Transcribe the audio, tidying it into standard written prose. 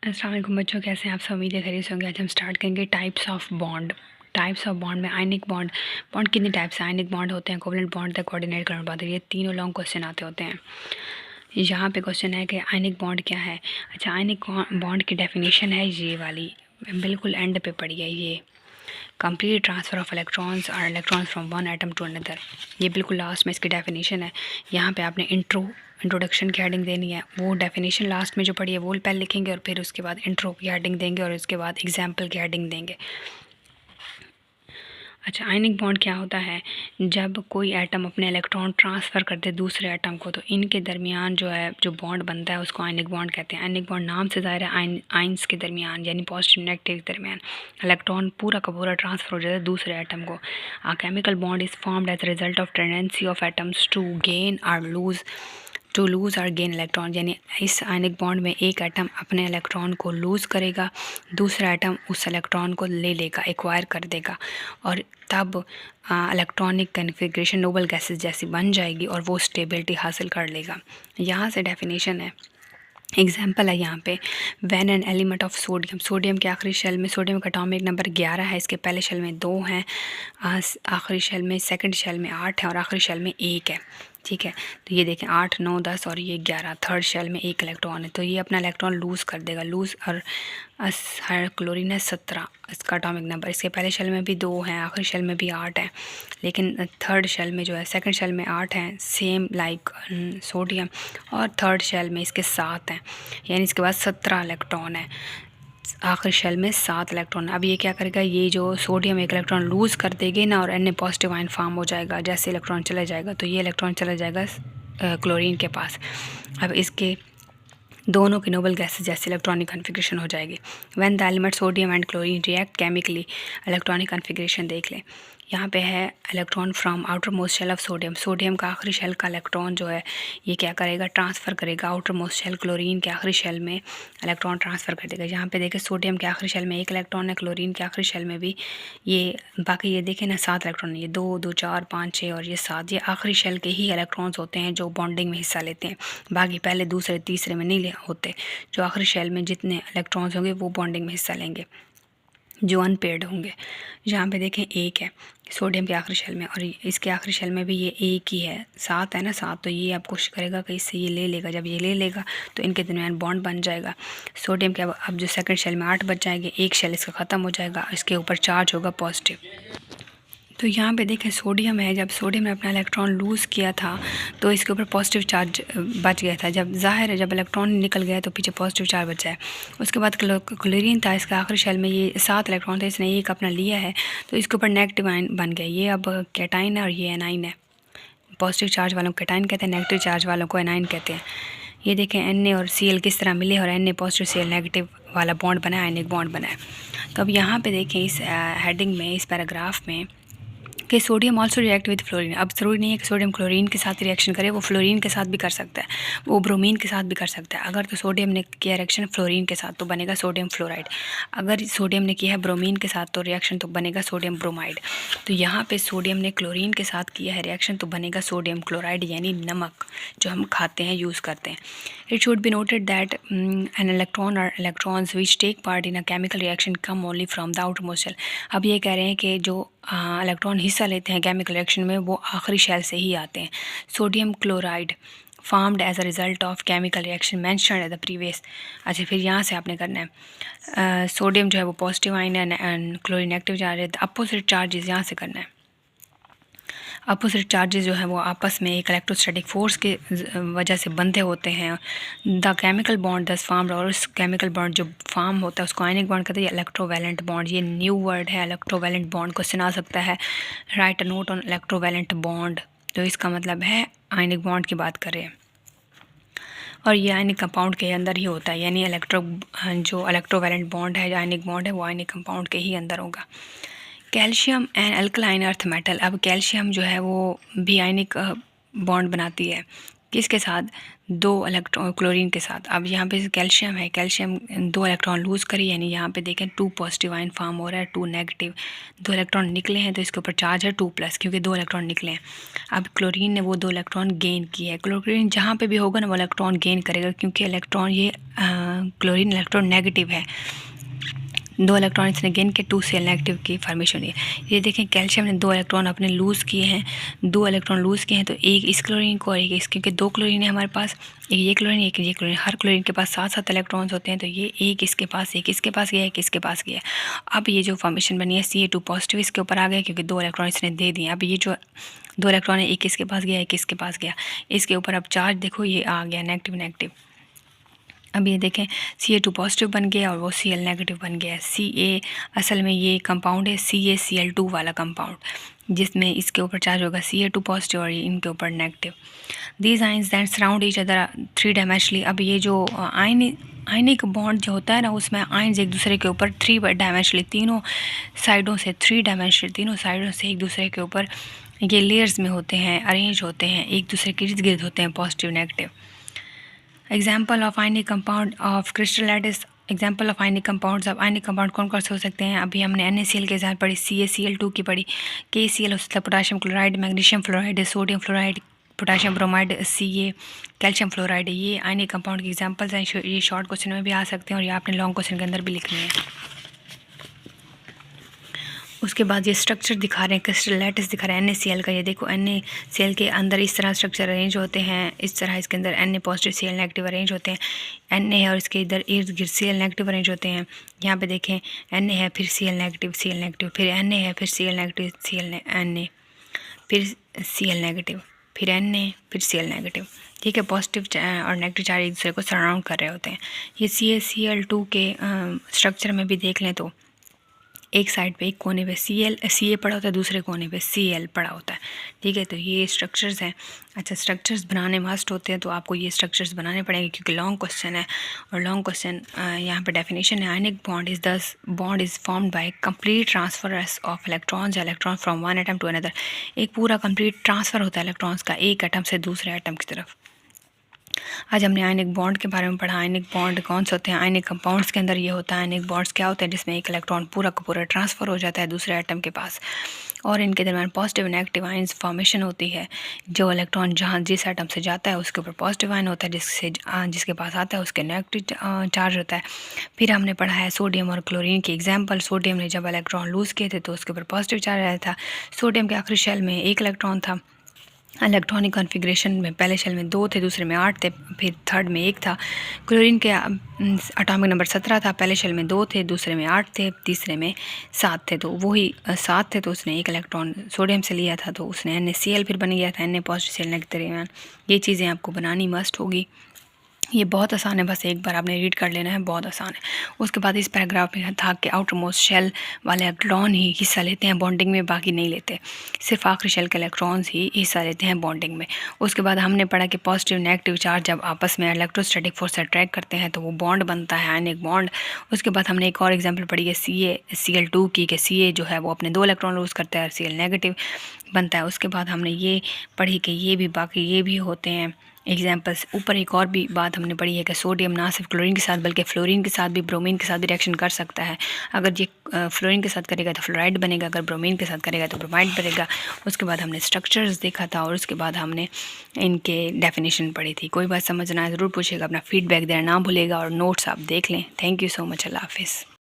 अस्सलाम वालेकुम बच्चों, कैसे हैं आप सब? उम्मीद है खैरियत से होंगे। आज हम स्टार्ट करेंगे types of bond. Types of bond में आयनिक बॉन्ड। बॉन्ड कितने टाइप्स हैं? आयनिक बॉन्ड होते हैं, कोवलेंट बॉन्ड होता है, कोऑर्डिनेट करंट बॉन्ड। ये तीनों लॉन्ग क्वेश्चन आते होते हैं। यहाँ पे क्वेश्चन है कि आयनिक बॉन्ड क्या है। अच्छा, आयनिक बॉन्ड की डेफिनेशन है ये वाली, बिल्कुल एंड पे पड़ी है ये। कंप्लीट ट्रांसफ़र ऑफ इलेक्ट्रॉन्स और electrons from one atom to another. ये बिल्कुल लास्ट में इसकी डेफिनेशन है। यहाँ पे आपने इंट्रोडक्शन की हेडिंग देनी है। वो डेफिनेशन लास्ट में जो पड़ी है वो पहले लिखेंगे और फिर उसके बाद इंट्रो की हेडिंग देंगे और उसके बाद एग्जाम्पल की हेडिंग देंगे। अच्छा, आयनिक बॉन्ड क्या होता है? जब कोई एटम अपने इलेक्ट्रॉन ट्रांसफ़र करते दूसरे एटम को, तो इनके दरमियान जो है जो बॉन्ड बनता है उसको आयनिक बॉन्ड कहते हैं। आयनिक बॉन्ड नाम से ज़ाहिर है आइंस के दरमियान, यानी पॉजिटिव नेगेटिव के दरमियान इलेक्ट्रॉन पूरा का पूरा ट्रांसफ़र हो जाता है दूसरे एटम को। A chemical bond is formed as a result of tendency of atoms to lose और गेन इलेक्ट्रॉन। यानी इस आयनिक बॉन्ड में एक एटम अपने इलेक्ट्रॉन को लूज़ करेगा, दूसरा एटम उस इलेक्ट्रॉन को ले लेगा, एक्वायर कर देगा, और तब इलेक्ट्रॉनिक कन्फिग्रेशन नोबल गैसेस जैसी बन जाएगी और वो स्टेबिलिटी हासिल कर लेगा। यहाँ से डेफिनेशन है, एग्जाम्पल है यहाँ पे। When an element of sodium, sodium के आखिरी शेल में सोडियम का एटॉमिक नंबर 11 है, इसके पहले शेल में 2 हैं, आखिरी शेल में सेकंड शेल में 8 है और आखिरी शेल में 1 है। ठीक है, तो ये देखें 8, 9, 10 और ये 11, थर्ड शेल में 1 इलेक्ट्रॉन है, तो ये अपना इलेक्ट्रॉन लूज़ कर देगा, लूज़। और क्लोरीन है 17 इसका एटॉमिक नंबर, इसके पहले शेल में भी 2 हैं, आखिरी शेल में भी 8 है, लेकिन थर्ड शेल में जो है, सेकंड शेल में 8 हैं, सेम लाइक सोडियम, और थर्ड शेल में इसके 7 हैं, यानी इसके बाद 17 इलेक्ट्रॉन है, आखिरी शेल में 7 इलेक्ट्रॉन। अब ये क्या करेगा, ये जो सोडियम एक इलेक्ट्रॉन लूज़ कर देगी ना और Na पॉजिटिव आयन फॉर्म हो जाएगा। जैसे इलेक्ट्रॉन चला जाएगा तो ये इलेक्ट्रॉन चला जाएगा क्लोरीन के पास। अब इसके दोनों की नोबल गैसेस जैसे इलेक्ट्रॉनिक कन्फिग्रेशन हो जाएगी। When the element sodium and chlorine react chemically, electronic configuration देख लें। यहाँ पे है electron from outermost shell of sodium, sodium का आखिरी शेल का इलेक्ट्रॉन जो है ये क्या करेगा, ट्रांसफ़र करेगा आउटर मोस्ट शेल क्लोरीन के आखिरी शेल में इलेक्ट्रॉन ट्रांसफ़र कर देगा। यहाँ पे देखें सोडियम के आखिरी शेल में 1 इलेक्ट्रॉन है, क्लोरीन के आखिरी शेल में भी ये बाकी ये देखें ना 7 इलेक्ट्रॉन है, ये 2, 2, 4, 5, 6 और ये 7, ये आखिरी शेल के ही इलेक्ट्रॉन्स होते हैं जो बॉन्डिंग में हिस्सा लेते हैं। बाकी पहले दूसरे तीसरे में नहीं होते। जो आखिरी शेल में जितने इलेक्ट्रॉन्स होंगे वो बॉन्डिंग में हिस्सा लेंगे, जो अनपेयर्ड होंगे। यहाँ पे देखें 1 है सोडियम के आखिरी शेल में, और इसके आखिरी शेल में भी ये 1 ही है, 7 है ना, 7, तो ये आप कोशिश करेगा कि इससे ये ले लेगा। जब ये ले लेगा तो इनके दरमियान बॉन्ड बन जाएगा। सोडियम के अब जो सेकंड शेल में 8 बच जाएंगे, एक शेल इसका ख़त्म हो जाएगा, इसके ऊपर चार्ज होगा पॉजिटिव। तो यहाँ पे देखें सोडियम है, जब सोडियम ने अपना इलेक्ट्रॉन लूज़ किया था तो इसके ऊपर पॉजिटिव चार्ज बच गया था। जब ज़ाहिर है जब इलेक्ट्रॉन निकल गया तो पीछे पॉजिटिव चार्ज बचा है। उसके बाद क्लोरीन था, इसका आखिरी शेल में ये 7 इलेक्ट्रॉन थे, इसने एक अपना लिया है तो इसके ऊपर नेगेटिव आयन बन गया। ये अब कैटाइन है और ये एनाइन है। पॉजिटिव चार्ज वालों को कैटाइन कहते हैं, नेगेटिव चार्ज वालों को एनाइन कहते हैं। ये देखें Na और Cl किस तरह मिले और Na पॉजिटिव Cl नेगेटिव वाला बॉन्ड बना है, आयनिक बॉन्ड बना है। तो अब यहाँ पे देखें इस हेडिंग में, इस पैराग्राफ में कि sodium also react with fluorine. अब ज़रूरी नहीं है कि सोडियम क्लोरीन के साथ रिएक्शन करे, वो फ्लोरीन के साथ भी कर सकता है, वो ब्रोमीन के साथ भी कर सकता है। अगर तो सोडियम ने किया रिएक्शन फ्लोरीन के साथ तो बनेगा सोडियम फ्लोराइड, अगर सोडियम ने किया है ब्रोमीन के साथ तो रिएक्शन तो बनेगा सोडियम ब्रोमाइड। तो यहाँ पे सोडियम ने क्लोरीन के साथ किया है रिएक्शन तो बनेगा सोडियम क्लोराइड, यानी नमक जो हम खाते हैं, यूज़ करते हैं। It should be noted that an electron और electrons which take part in a chemical reaction come only from the outermost shell. अब ये कह रहे हैं कि जो इलेक्ट्रॉन हिस्सा लेते हैं केमिकल रिएक्शन में वो आखिरी शेल से ही आते हैं। Sodium chloride formed as a result of chemical reaction mentioned at the previous. अच्छा, फिर यहाँ से आपने करना है सोडियम जो है वो पॉजिटिव आयन है, क्लोरीन नेगेटिव चार्ज है, अपोजिट चार्जेस यहाँ से करना है। अपोजिट चार्जेस जो है वो आपस में एक इलेक्ट्रोस्टैटिक फोर्स के वजह से बंधे होते हैं। द केमिकल बॉन्ड दस फॉर्म्ड, और उस केमिकल बॉन्ड जो फॉर्म होता है उसको आयनिक बॉन्ड कहते हैं, इलेक्ट्रोवैलेंट बॉन्ड। ये न्यू वर्ड है, इलेक्ट्रोवैलेंट बॉन्ड क्वेश्चन आ सकता है। Right a note on electrovalent bond, तो इसका मतलब है आयनिक बॉन्ड की बात कर रहे हैं, और ये आयनिक कंपाउंड के अंदर ही होता है, यानी जो इलेक्ट्रोवैलेंट बॉन्ड है, आयनिक बॉन्ड है, वो आयनिक कंपाउंड के ही अंदर होगा। Calcium and alkaline earth metal. अब कैल्शियम जो है वो भी आयनिक बॉन्ड बनाती है, किसके साथ, 2 इलेक्ट्रॉन क्लोरीन के साथ। अब यहाँ पे कैल्शियम है, कैल्शियम 2 इलेक्ट्रॉन लूज़ करी, यानी यहाँ पे देखें 2 पॉजिटिव आयन फॉर्म हो रहा है, 2 नेगेटिव। 2 इलेक्ट्रॉन निकले हैं तो इसके ऊपर चार्ज है 2+, क्योंकि 2 इलेक्ट्रॉन निकले हैं। अब क्लोरीन ने वो 2 इलेक्ट्रॉन गेन किए है। क्लोरीन जहाँ पे भी होगा ना वो इलेक्ट्रॉन गेन करेगा, क्योंकि इलेक्ट्रॉन ये क्लोरीन इलेक्ट्रॉन नेगेटिव है। 2 इलेक्ट्रॉन इसने गेन के 2 Cl नेगेटिव की फॉर्मेशन हुई है। ये देखें कैल्शियम ने 2 इलेक्ट्रॉन अपने लूज़ किए हैं, 2 इलेक्ट्रॉन लूज़ किए हैं, तो एक इस क्लोरीन को और एक इस, क्योंकि 2 क्लोरीन है हमारे पास, एक ये क्लोरीन एक ये क्लोरीन। हर क्लोरीन के पास 7-7 इलेक्ट्रॉन्स होते हैं, तो ये एक इसके पास, एक इसके पास गया, एक इसके पास गया। अब ये जो फॉर्मेशन बनी है Ca2 पॉजिटिव इसके ऊपर आ गया, क्योंकि 2 इलेक्ट्रॉन इसने दे दिए। अब ये जो 2 इलेक्ट्रॉन है, एक इसके पास गया, एक इसके पास गया, इसके ऊपर अब चार्ज देखो ये आ गया नेगेटिव नेगेटिव। अब ये देखें Ca2 पॉजिटिव बन गया और वो Cl नेगेटिव बन गया। Ca असल में ये कंपाउंड है CaCl2 वाला कंपाउंड, जिसमें इसके ऊपर चार्ज होगा Ca2 पॉजिटिव और इनके ऊपर negative. These ions that surround each other 3 dimensionally. अब ये जो आयनिक बॉन्ड जो होता है ना, उसमें आयन्स एक दूसरे के ऊपर 3 डायमेंशनली, तीनों साइडों से 3 डायमेंशनल, तीनों साइडों से एक दूसरे के ऊपर ये लेयर्स में होते हैं, अरेंज होते हैं, एक दूसरे के इर्द गिर्द होते हैं, positive negative. Example of ionic compound of crystal lattice. Example of ionic compounds. अब आयनिक कंपाउंड कौन कौन से हो सकते हैं? अभी हमने NaCl के साथ पढ़ी, CaCl2 की पढ़ी, KCl हो सकता है potassium chloride, magnesium fluoride, sodium fluoride, potassium bromide, Ca, calcium fluoride. ये आयनिक कंपाउंड के एग्जाम्पल्स हैं। ये शॉर्ट क्वेश्चन में भी आ सकते हैं और ये आपने लॉन्ग क्वेश्चन के अंदर भी लिखनी है। उसके बाद ये स्ट्रक्चर दिखा रहे हैं, क्रिस्टल लैटिस दिखा रहे हैं NaCl का। ये देखो NaCl के अंदर इस तरह स्ट्रक्चर अरेंज होते हैं, इस तरह इसके अंदर Na positive Cl negative arrange होते हैं। Na है और इसके इधर इर्द गिर्द Cl नेगेटिव अरेंज होते हैं। यहाँ पे देखें Na है, फिर Cl नेगेटिव, फिर Na है, फिर Cl नेगेटिव, Na, फिर Cl नेगेटिव, फिर Na, फिर Cl नेगेटिव। ठीक है, पॉजिटिव और नेगेटिव चार्ज एक दूसरे को सराउंड कर रहे होते हैं। ये CaCl2 के स्ट्रक्चर में भी देख लें तो एक साइड पे, एक कोने पे Ca पड़ा होता है, दूसरे कोने पे Cl पड़ा होता है। ठीक है, तो ये स्ट्रक्चर्स हैं। अच्छा, स्ट्रक्चर्स बनाने मस्ट होते हैं, तो आपको ये स्ट्रक्चर्स बनाने पड़ेंगे क्योंकि लॉन्ग क्वेश्चन है। और लॉन्ग क्वेश्चन यहाँ पे डेफिनेशन है, ionic bond is formed by complete transfer of electrons या electron from one atom to another. एक पूरा कंप्लीट ट्रांसफ़र होता है इलेक्ट्रॉन्स का एक एटम से दूसरे एटम की तरफ। आज हमने आयनिक बॉन्ड के बारे में पढ़ा। आयनिक बॉन्ड कौन से होते हैं? आयनिक कंपाउंड्स के अंदर ये होता है। आयनिक बॉन्ड्स क्या होते हैं? जिसमें एक इलेक्ट्रॉन पूरा का पूरा ट्रांसफ़र हो जाता है दूसरे एटम के पास, और इनके दरमियान पॉजिटिव नेगेटिव आयंस फॉर्मेशन होती है। जो इलेक्ट्रॉन जहाँ जिस एटम से जाता है उसके ऊपर पॉजिटिव आयन होता है, जिसके पास आता है उसके नेगेटिव चार्ज होता है। फिर हमने पढ़ा है सोडियम और क्लोरीन की एग्जाम्पल। सोडियम ने जब इलेक्ट्रॉन लूज़ किए थे तो उसके ऊपर पॉजिटिव चार्ज आया था। सोडियम के आखिरी शेल में 1 इलेक्ट्रॉन था। इलेक्ट्रॉनिक कॉन्फ़िगरेशन में पहले शेल में 2 थे, दूसरे में 8 थे, फिर थर्ड में 1 था। क्लोरीन के एटॉमिक नंबर 17 था, पहले शेल में 2 थे, दूसरे में 8 थे, तीसरे में 7 थे। तो वही 7 थे, तो उसने 1 इलेक्ट्रॉन सोडियम से लिया था, तो उसने NaCl फिर बन गया था, Na पॉजिटिव Cl नेगेटिव। ये चीज़ें आपको बनानी मस्ट होगी। ये बहुत आसान है, बस एक बार आपने रीड कर लेना है, बहुत आसान है। उसके बाद इस पैराग्राफ में था कि आउटर मोस्ट शेल वाले इलेक्ट्रॉन ही हिस्सा लेते हैं बॉन्डिंग में, बाकी नहीं लेते। सिर्फ आखिरी शेल के इलेक्ट्रॉन्स ही हिस्सा लेते हैं बॉन्डिंग में। उसके बाद हमने पढ़ा कि पॉजिटिव नेगेटिव चार्ज जब आपस में इलेक्ट्रोस्टैटिक फोर्स से अट्रैक्ट करते हैं तो वो बॉन्ड बनता है, आयनिक बॉन्ड। उसके बाद हमने एक और एग्जाम्पल पढ़ी है CaCl2 की, कि Ca जो है वो अपने 2 इलेक्ट्रॉन लूज़ करता है और Cl नेगेटिव बनता है। उसके बाद हमने ये पढ़ी कि ये भी बाकी ये भी होते हैं एग्जाम्पल्स। ऊपर एक और भी बात हमने पढ़ी है कि सोडियम ना सिर्फ क्लोरीन के साथ बल्कि फ्लोरीन के साथ भी, ब्रोमीन के साथ भी रिएक्शन कर सकता है। अगर ये फ्लोरीन के साथ करेगा तो फ्लोराइड बनेगा, अगर ब्रोमीन के साथ करेगा तो ब्रोमाइड बनेगा। उसके बाद हमने स्ट्रक्चर्स देखा था और उसके बाद हमने इनके डेफिनेशन पढ़ी थी। कोई बात समझना है ज़रूर पूछेगा, अपना फीडबैक देना ना भूलेगा और नोट्स आप देख लें। थैंक यू सो मच, अल्लाह हाफिज़।